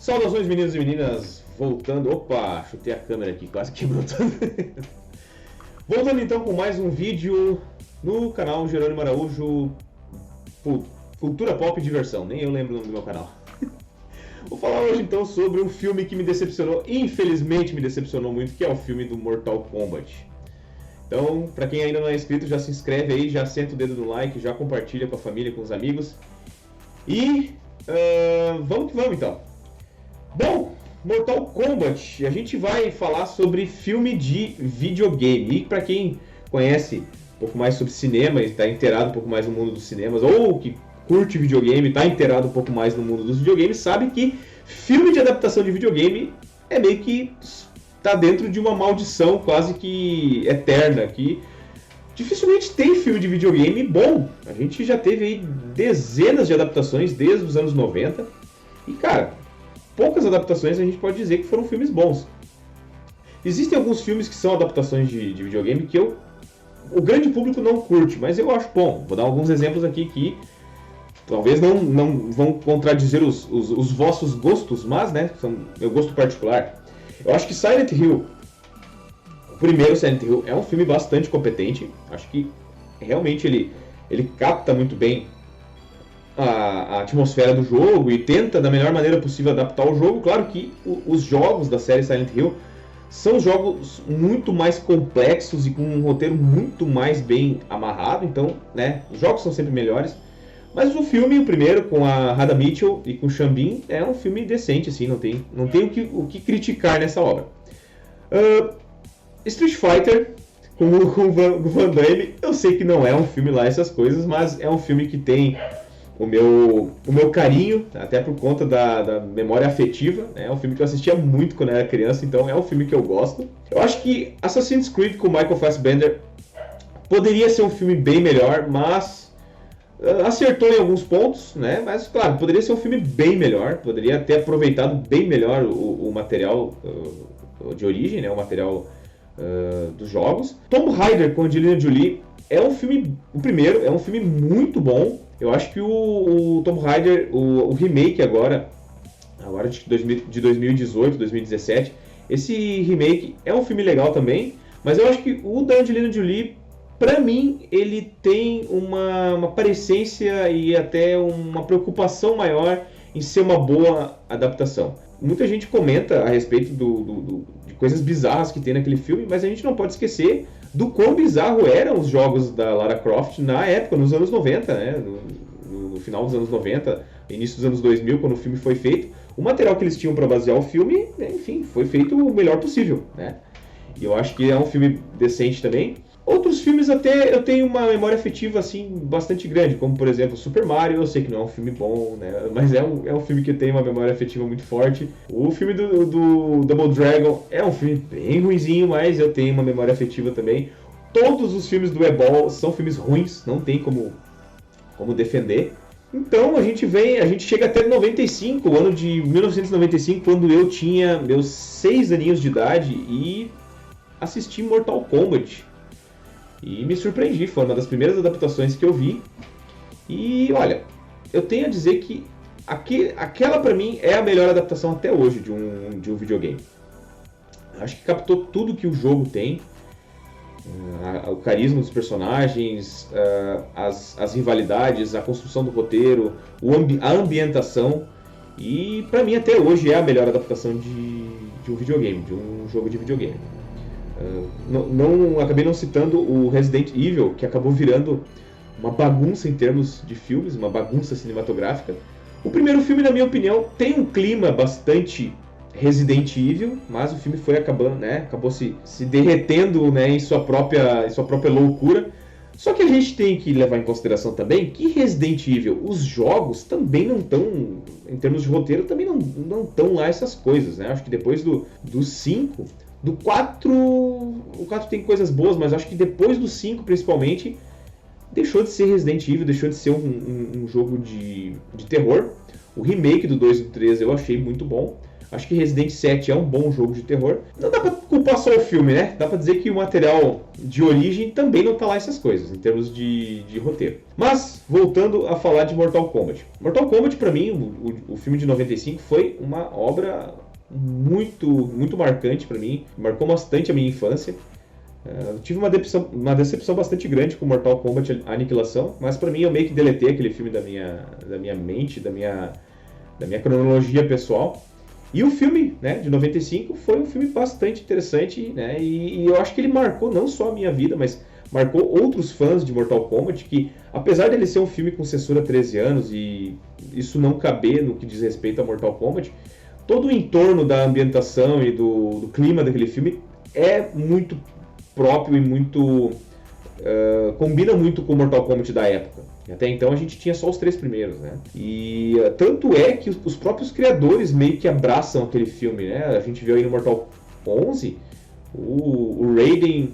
Saudações, meninos e meninas, voltando. Opa, chutei a câmera aqui, quase quebrou tudo. Voltando então com mais um vídeo no canal Jerônimo Araújo Cultura Pop e Diversão, nem eu lembro o nome do meu canal. Vou falar hoje então sobre um filme que me decepcionou, infelizmente me decepcionou muito, que é o filme do Mortal Kombat. Então, pra quem ainda não é inscrito, já se inscreve aí, já senta o dedo no like, já compartilha com a família, com os amigos. E vamos que vamos então. Bom, Mortal Kombat, a gente vai falar sobre filme de videogame. E para quem conhece um pouco mais sobre cinema e está inteirado um pouco mais no mundo dos cinemas, ou que curte videogame, está inteirado um pouco mais no mundo dos videogames, sabe que filme de adaptação de videogame é meio que está dentro de uma maldição quase que eterna, que dificilmente tem filme de videogame bom. A gente já teve aí dezenas de adaptações desde os anos 90 e, cara, poucas adaptações a gente pode dizer que foram filmes bons. Existem alguns filmes que são adaptações de videogame que o grande público não curte, mas eu acho bom. Vou dar alguns exemplos aqui que talvez não vão contradizer os vossos gostos, mas, né, são meu gosto particular. Eu acho que Silent Hill, o primeiro Silent Hill, é um filme bastante competente. Acho que realmente ele capta muito bem a atmosfera do jogo e tenta da melhor maneira possível adaptar o jogo. Claro que os jogos da série Silent Hill são jogos muito mais complexos e com um roteiro muito mais bem amarrado, então, né, os jogos são sempre melhores. Mas o filme, o primeiro, com a Radha Mitchell e com o Sean Bean, é um filme decente, assim, não tem o que criticar nessa obra. Street Fighter, com o Van Damme, eu sei que não é um filme lá essas coisas, mas é um filme que tem o meu carinho, até por conta da memória afetiva, né? É um filme que eu assistia muito quando eu era criança, então é um filme que eu gosto. Eu acho que Assassin's Creed com Michael Fassbender poderia ser um filme bem melhor, mas acertou em alguns pontos, né? Mas claro, poderia ser um filme bem melhor, poderia ter aproveitado bem melhor o material de origem, né? O material dos jogos. Tomb Raider com Angelina Jolie é um filme, o primeiro, é um filme muito bom. Eu acho que o Tomb Raider, o remake agora de 2018, 2017, esse remake é um filme legal também, mas eu acho que o da Angelina Jolie, pra mim, ele tem uma parecência e até uma preocupação maior em ser uma boa adaptação. Muita gente comenta a respeito de coisas bizarras que tem naquele filme, mas a gente não pode esquecer do quão bizarro eram os jogos da Lara Croft na época, nos anos 90, né? No final dos anos 90, início dos anos 2000, quando o filme foi feito. O material que eles tinham para basear o filme, enfim, foi feito o melhor possível, né? E eu acho que é um filme decente também. Outros filmes até eu tenho uma memória afetiva assim bastante grande, como por exemplo Super Mario. Eu sei que não é um filme bom, né? Mas é um filme que tem uma memória afetiva muito forte. O filme do Double Dragon é um filme bem ruinzinho, mas eu tenho uma memória afetiva também. Todos os filmes do Ebol são filmes ruins, não tem como defender. Então a gente chega até 95, o ano de 1995, quando eu tinha meus 6 aninhos de idade e assisti Mortal Kombat. E me surpreendi, foi uma das primeiras adaptações que eu vi. E olha, eu tenho a dizer que aquela pra mim é a melhor adaptação até hoje de um videogame. Acho que captou tudo que o jogo tem. O carisma dos personagens, as rivalidades, a construção do roteiro, a ambientação. E pra mim até hoje é a melhor adaptação de um videogame, de um jogo de videogame. Acabei não citando o Resident Evil, que acabou virando uma bagunça em termos de filmes, uma bagunça cinematográfica. O primeiro filme, na minha opinião, tem um clima bastante Resident Evil, mas o filme foi acabando, né? Acabou se derretendo, né, em sua própria loucura. Só que a gente tem que levar em consideração também que Resident Evil, os jogos também não estão, em termos de roteiro, também não estão lá essas coisas, né? Acho que depois do 5... Do 4, o 4 tem coisas boas, mas acho que depois do 5, principalmente, deixou de ser Resident Evil, deixou de ser um jogo de terror. O remake do 2 e do 3 eu achei muito bom, Acho que Resident 7 é um bom jogo de terror. Não dá pra culpar só o filme, né? Dá pra dizer que o material de origem também não tá lá essas coisas, em termos de roteiro. Mas, voltando a falar de Mortal Kombat. Mortal Kombat, pra mim, o filme de 95 foi uma obra muito marcante pra mim. Marcou bastante a minha infância. Tive uma decepção bastante grande com Mortal Kombat Aniquilação, mas pra mim eu meio que deletei aquele filme da minha mente, da minha cronologia pessoal. E o filme, né, de 95 foi um filme bastante interessante, né, e eu acho que ele marcou não só a minha vida, mas marcou outros fãs de Mortal Kombat, que apesar dele ser um filme com censura 13 anos e isso não caber no que diz respeito a Mortal Kombat, todo o entorno da ambientação e do clima daquele filme é muito próprio e muito combina muito com o Mortal Kombat da época. Até então a gente tinha só os 3 primeiros, né? E tanto é que os próprios criadores meio que abraçam aquele filme, né? A gente viu aí no Mortal 11 o Raiden,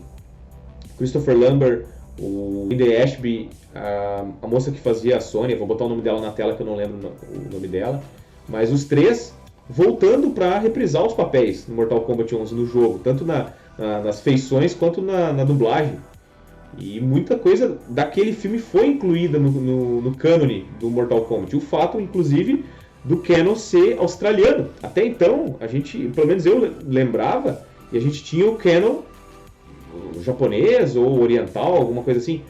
Christopher Lambert, o Lindy Ashby, a moça que fazia a Sonya, vou botar o nome dela na tela que eu não lembro o nome dela, mas os 3 voltando para reprisar os papéis no Mortal Kombat 11 no jogo, tanto nas feições quanto na dublagem. E muita coisa daquele filme foi incluída no cânone do Mortal Kombat. O fato, inclusive, do Canon ser australiano. Até então, a gente, pelo menos eu lembrava, e a gente tinha o Canon japonês ou oriental, alguma coisa assim.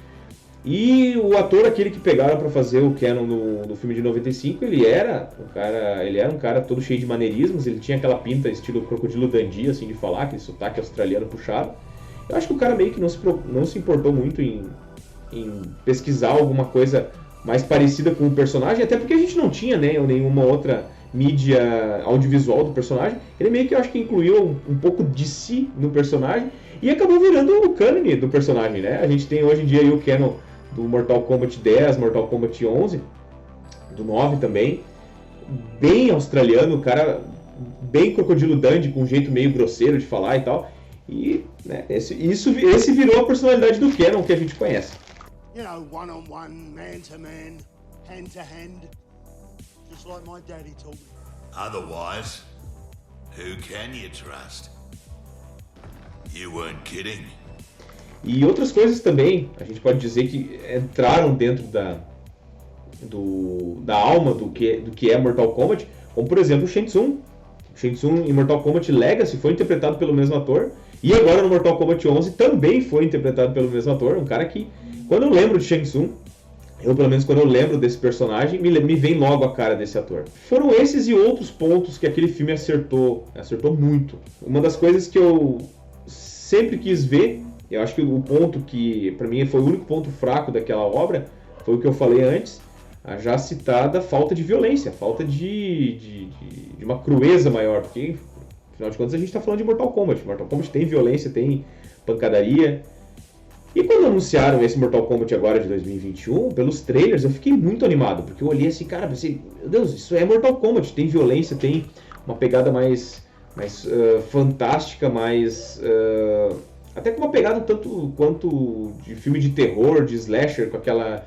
E o ator, aquele que pegaram para fazer o Canon no filme de 95, ele era um cara todo cheio de maneirismos, ele tinha aquela pinta estilo Crocodilo Dundee, assim, de falar, aquele sotaque australiano puxado. Eu acho que o cara meio que não se importou muito em pesquisar alguma coisa mais parecida com o personagem, até porque a gente não tinha, né, nenhuma outra mídia audiovisual do personagem. Ele meio que, eu acho que incluiu um pouco de si no personagem e acabou virando o cânone do personagem, né? A gente tem hoje em dia aí o canon do Mortal Kombat 10, Mortal Kombat 11, do 9 também, bem australiano, o cara bem Crocodilo Dundee, com um jeito meio grosseiro de falar e tal. E né, esse virou a personalidade do Canon que a gente conhece. You know, one on one, man to man, hand to hand, just like my daddy told me. Otherwise, who can you trust? You weren't kidding. E outras coisas também, a gente pode dizer que entraram dentro da alma do que é Mortal Kombat, como por exemplo o Shang Tsung. O Shang Tsung em Mortal Kombat Legacy foi interpretado pelo mesmo ator. E agora no Mortal Kombat 11 também foi interpretado pelo mesmo ator. Um cara que, quando eu lembro de Shang Tsung, pelo menos quando eu lembro desse personagem, me vem logo a cara desse ator. Foram esses e outros pontos que aquele filme acertou muito. Uma das coisas que eu sempre quis ver, eu acho que o ponto que pra mim foi o único ponto fraco daquela obra, foi o que eu falei antes, a já citada falta de violência, falta de uma crueza maior, porque afinal de contas a gente está falando de Mortal Kombat. Mortal Kombat tem violência, tem pancadaria. E quando anunciaram esse Mortal Kombat agora de 2021, pelos trailers, eu fiquei muito animado, porque eu olhei assim, cara, pensei, meu Deus, isso é Mortal Kombat, tem violência, tem uma pegada mais fantástica, mais... até com uma pegada tanto quanto de filme de terror, de slasher, com aquela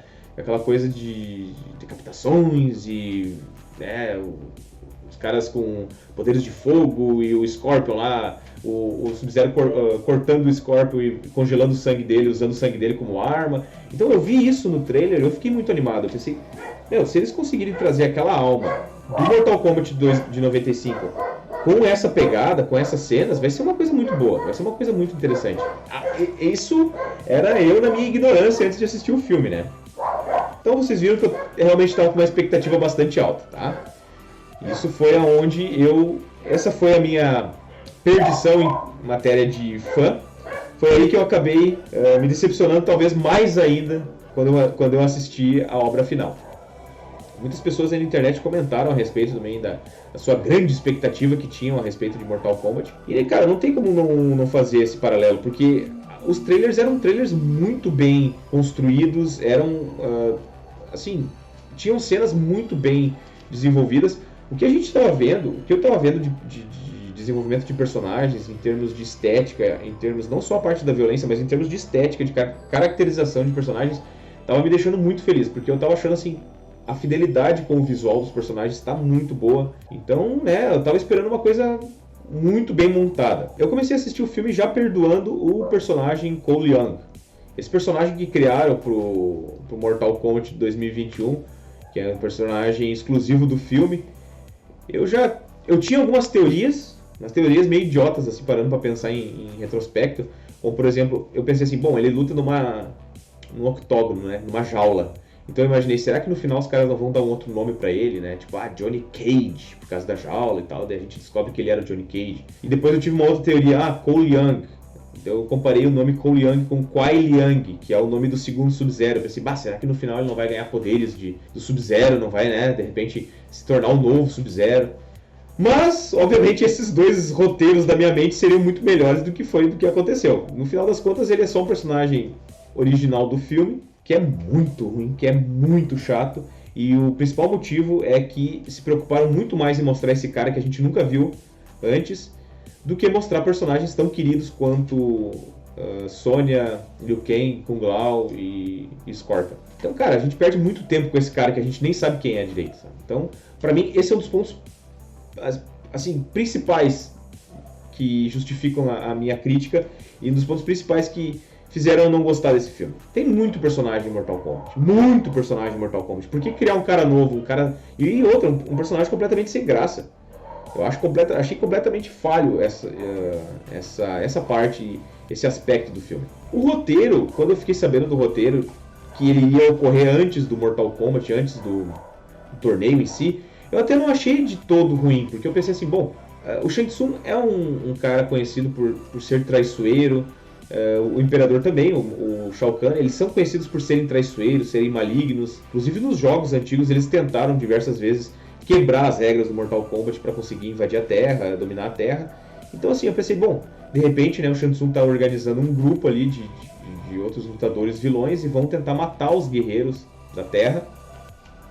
coisa de decapitações e... né, os caras com poderes de fogo e o Scorpion lá, o Sub-Zero cortando o Scorpion e congelando o sangue dele, usando o sangue dele como arma. Então eu vi isso no trailer, eu fiquei muito animado. Eu pensei, se eles conseguirem trazer aquela alma do Mortal Kombat 2 de 95 com essa pegada, com essas cenas, vai ser uma coisa muito boa, vai ser uma coisa muito interessante. Isso era eu na minha ignorância antes de assistir o filme, né? Então vocês viram que eu realmente estava com uma expectativa bastante alta, tá? Isso foi aonde essa foi a minha perdição em matéria de fã. Foi aí que eu acabei me decepcionando talvez mais ainda quando eu assisti a obra final. Muitas pessoas aí na internet comentaram a respeito também da sua grande expectativa que tinham a respeito de Mortal Kombat. E, cara, não tem como não fazer esse paralelo, porque os trailers eram trailers muito bem construídos, assim, tinham cenas muito bem desenvolvidas. O que eu estava vendo de desenvolvimento de personagens, em termos de estética, em termos não só a parte da violência, mas em termos de estética, de caracterização de personagens, estava me deixando muito feliz, porque eu estava achando assim, a fidelidade com o visual dos personagens está muito boa. Então, né, eu tava esperando uma coisa muito bem montada. Eu comecei a assistir o filme já perdoando o personagem Cole Young. Esse personagem que criaram pro Mortal Kombat 2021, que é um personagem exclusivo do filme. Eu tinha algumas teorias, umas teorias meio idiotas, assim, parando pra pensar em retrospecto. Como, por exemplo, eu pensei assim, bom, ele luta num octógono, né, numa jaula. Então eu imaginei, será que no final os caras não vão dar um outro nome pra ele, né? Tipo, Johnny Cage, por causa da jaula e tal. Daí a gente descobre que ele era o Johnny Cage. E depois eu tive uma outra teoria, Cole Young. Então eu comparei o nome Cole Young com Kuai Liang, que é o nome do segundo Sub-Zero. Eu pensei, será que no final ele não vai ganhar poderes do Sub-Zero? Não vai, né, de repente, se tornar um novo Sub-Zero? Mas, obviamente, esses dois roteiros da minha mente seriam muito melhores do que aconteceu. No final das contas, ele é só um personagem original do filme, que é muito ruim, que é muito chato, e o principal motivo é que se preocuparam muito mais em mostrar esse cara que a gente nunca viu antes, do que mostrar personagens tão queridos quanto Sonya, Liu Kang, Kung Lao e Scorpion. Então, cara, a gente perde muito tempo com esse cara que a gente nem sabe quem é direito, sabe? Então, pra mim, esse é um dos pontos assim, principais que justificam a minha crítica, e um dos pontos principais que fizeram eu não gostar desse filme. Tem muito personagem em Mortal Kombat. Muito personagem em Mortal Kombat. Por que criar um cara novo, e outro, um personagem completamente sem graça? Eu achei completamente falho essa parte, esse aspecto do filme. O roteiro, quando eu fiquei sabendo do roteiro, que ele ia ocorrer antes do Mortal Kombat, antes do torneio em si, eu até não achei de todo ruim, porque eu pensei assim, bom, o Shang Tsung é um cara conhecido por ser traiçoeiro, o Imperador também, o Shao Kahn, eles são conhecidos por serem traiçoeiros, serem malignos. Inclusive nos jogos antigos eles tentaram diversas vezes quebrar as regras do Mortal Kombat para conseguir invadir a Terra, dominar a Terra. Então assim, eu pensei, bom, de repente, né, o Shang Tsung está organizando um grupo ali de outros lutadores vilões e vão tentar matar os guerreiros da Terra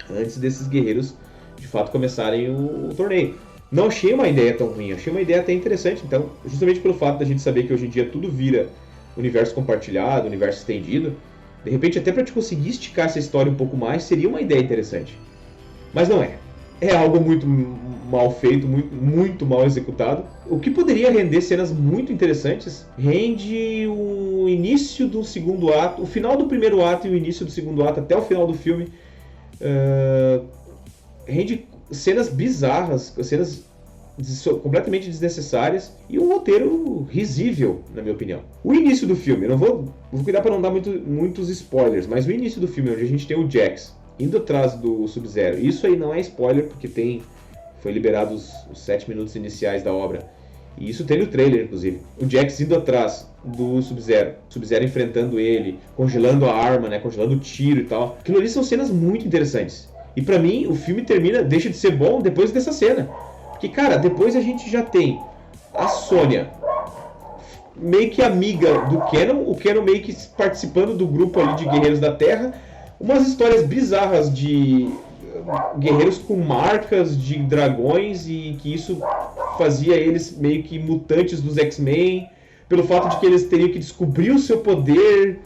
antes desses guerreiros de fato começarem o torneio. Não achei uma ideia tão ruim, achei uma ideia até interessante. Então, justamente pelo fato da gente saber que hoje em dia tudo vira universo compartilhado, universo estendido, de repente até para te conseguir esticar essa história um pouco mais, seria uma ideia interessante. Mas não é. É algo muito mal feito, muito mal executado. O que poderia render cenas muito interessantes, rende o início do segundo ato, o final do primeiro ato e o início do segundo ato até o final do filme. Rende cenas bizarras, cenas completamente desnecessárias e um roteiro risível, na minha opinião. O início do filme, eu vou cuidar para não dar muitos spoilers, mas o início do filme, onde a gente tem o Jax indo atrás do Sub-Zero, isso aí não é spoiler, porque foi liberado os 7 minutos iniciais da obra, e isso tem no trailer, inclusive. O Jax indo atrás do Sub-Zero, Sub-Zero enfrentando ele, congelando a arma, né, congelando o tiro e tal. Aquilo ali são cenas muito interessantes. E pra mim, o filme deixa de ser bom depois dessa cena. Porque, cara, depois a gente já tem a Sonya, meio que amiga do Kenan, o Kenan meio que participando do grupo ali de Guerreiros da Terra, umas histórias bizarras de guerreiros com marcas de dragões e que isso fazia eles meio que mutantes dos X-Men, pelo fato de que eles teriam que descobrir o seu poder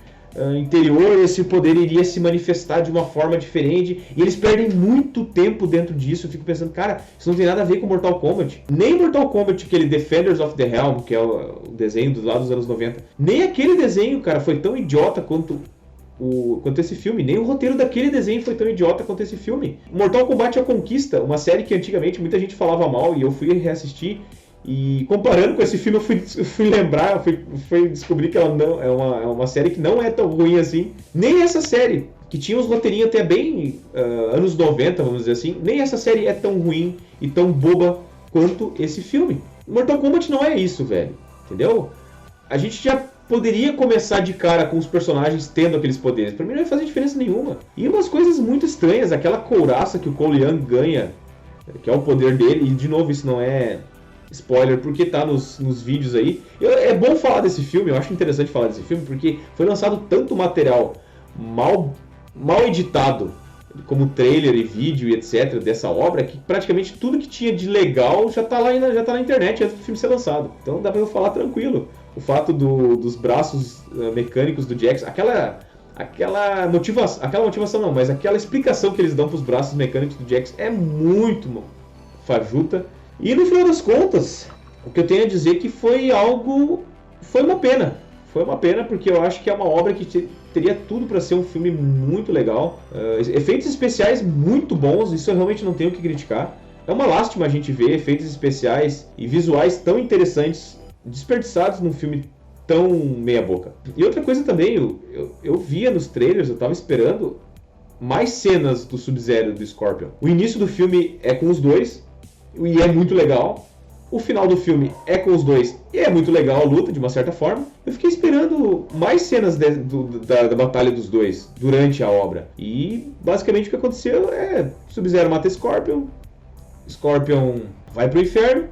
interior, esse poder iria se manifestar de uma forma diferente, e eles perdem muito tempo dentro disso. Eu fico pensando, cara, isso não tem nada a ver com Mortal Kombat. Nem Mortal Kombat, aquele Defenders of the Realm, que é o desenho dos anos 90, nem aquele desenho, cara, foi tão idiota quanto esse filme. Nem o roteiro daquele desenho foi tão idiota quanto esse filme. Mortal Kombat A Conquista, uma série que antigamente muita gente falava mal, e eu fui reassistir, e comparando com esse filme eu fui lembrar, eu fui descobrir que ela não é uma série que não é tão ruim assim. Nem essa série, que tinha uns roteirinhos até bem anos 90, vamos dizer assim, nem essa série é tão ruim e tão boba quanto esse filme. Mortal Kombat não é isso, velho, entendeu? A gente já poderia começar de cara com os personagens tendo aqueles poderes. Pra mim não vai fazer diferença nenhuma. E umas coisas muito estranhas, aquela couraça que o Cole Young ganha, que é o poder dele, e de novo isso não é spoiler, porque tá nos vídeos aí. É bom falar desse filme, eu acho interessante falar desse filme, porque foi lançado tanto material mal editado, como trailer e vídeo e etc, dessa obra, que praticamente tudo que tinha de legal já tá na internet antes do filme ser lançado. Então dá pra eu falar tranquilo. O fato dos braços mecânicos do Jax, aquela motivação não, mas aquela explicação que eles dão pros braços mecânicos do Jax é muito fajuta. E no final das contas, o que eu tenho a dizer é que foi uma pena. Foi uma pena porque eu acho que é uma obra que teria tudo para ser um filme muito legal. Efeitos especiais muito bons, isso eu realmente não tenho o que criticar. É uma lástima a gente ver efeitos especiais e visuais tão interessantes desperdiçados num filme tão meia boca. E outra coisa também, eu via nos trailers, eu tava esperando mais cenas do Sub-Zero e do Scorpion. O início do filme é com os dois, e é muito legal. O final do filme é com os dois, e é muito legal a luta, de uma certa forma. Eu fiquei esperando mais cenas da batalha dos dois durante a obra. E basicamente o que aconteceu é Sub-Zero mata Scorpion, Scorpion vai pro inferno.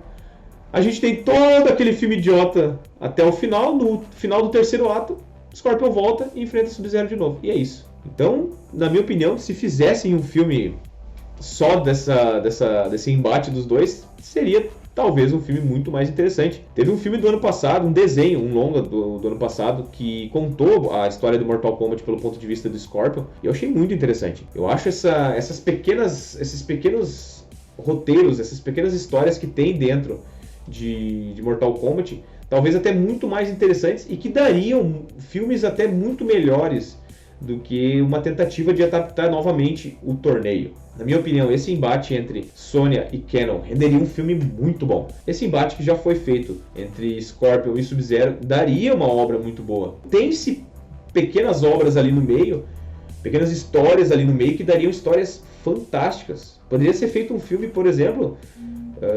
A gente tem todo aquele filme idiota até o final. No final do terceiro ato, Scorpion volta e enfrenta Sub-Zero de novo. E é isso. Então, na minha opinião, se fizessem um filme só desse embate dos dois, seria talvez um filme muito mais interessante. Teve um filme do ano passado, um desenho, um longa do ano passado, que contou a história do Mortal Kombat pelo ponto de vista do Scorpion, e eu achei muito interessante. Eu acho esses pequenos roteiros, essas pequenas histórias que tem dentro de Mortal Kombat, talvez até muito mais interessantes e que dariam filmes até muito melhores do que uma tentativa de adaptar novamente o torneio. Na minha opinião, esse embate entre Sonya e Canon renderia um filme muito bom. Esse embate que já foi feito entre Scorpion e Sub-Zero daria uma obra muito boa. Tem-se pequenas obras ali no meio, pequenas histórias ali no meio que dariam histórias fantásticas. Poderia ser feito um filme, por exemplo,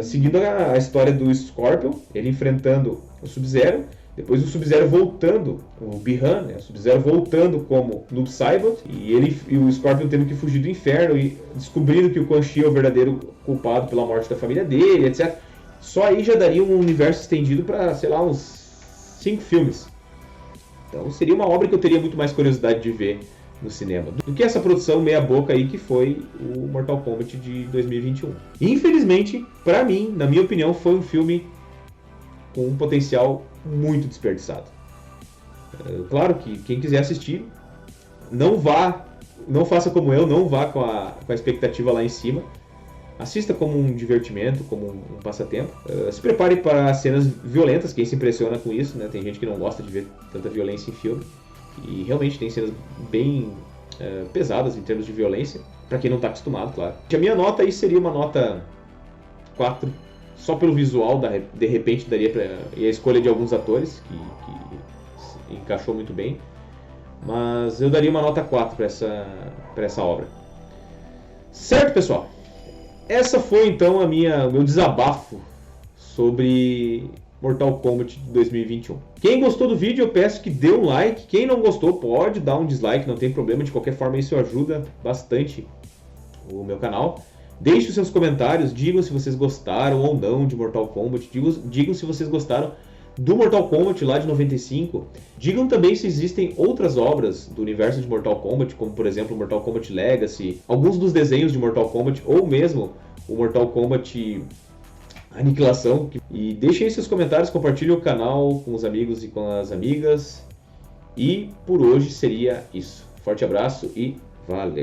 seguindo a história do Scorpion, ele enfrentando o Sub-Zero, depois o Sub-Zero voltando, o Bi-Han, né? O Sub-Zero voltando como Noob Saibot, e o Scorpion tendo que fugir do inferno e descobrindo que o Quan Chi é o verdadeiro culpado pela morte da família dele, etc. Só aí já daria um universo estendido para, sei lá, uns 5 filmes. Então seria uma obra que eu teria muito mais curiosidade de ver no cinema do que essa produção meia boca aí que foi o Mortal Kombat de 2021. E, infelizmente, para mim, na minha opinião, foi um filme com um potencial muito desperdiçado. Claro que quem quiser assistir, não faça como eu, não vá com a expectativa lá em cima. Assista como um divertimento, como um passatempo. Se prepare para cenas violentas, quem se impressiona com isso, né? Tem gente que não gosta de ver tanta violência em filme. E realmente tem cenas bem pesadas em termos de violência, para quem não está acostumado, claro. A minha nota aí seria uma nota 4, só pelo visual, de repente daria e a escolha de alguns atores, que encaixou muito bem. Mas eu daria uma nota 4 para essa obra. Certo, pessoal? Essa foi então o meu desabafo sobre Mortal Kombat de 2021. Quem gostou do vídeo, eu peço que dê um like. Quem não gostou, pode dar um dislike, não tem problema. De qualquer forma, isso ajuda bastante o meu canal. Deixe os seus comentários, digam se vocês gostaram ou não de Mortal Kombat. Digam se vocês gostaram do Mortal Kombat lá de 95. Digam também se existem outras obras do universo de Mortal Kombat, como por exemplo Mortal Kombat Legacy, alguns dos desenhos de Mortal Kombat, ou mesmo o Mortal Kombat Aniquilação. E deixem aí seus comentários, compartilhem o canal com os amigos e com as amigas. E por hoje seria isso. Forte abraço e valeu!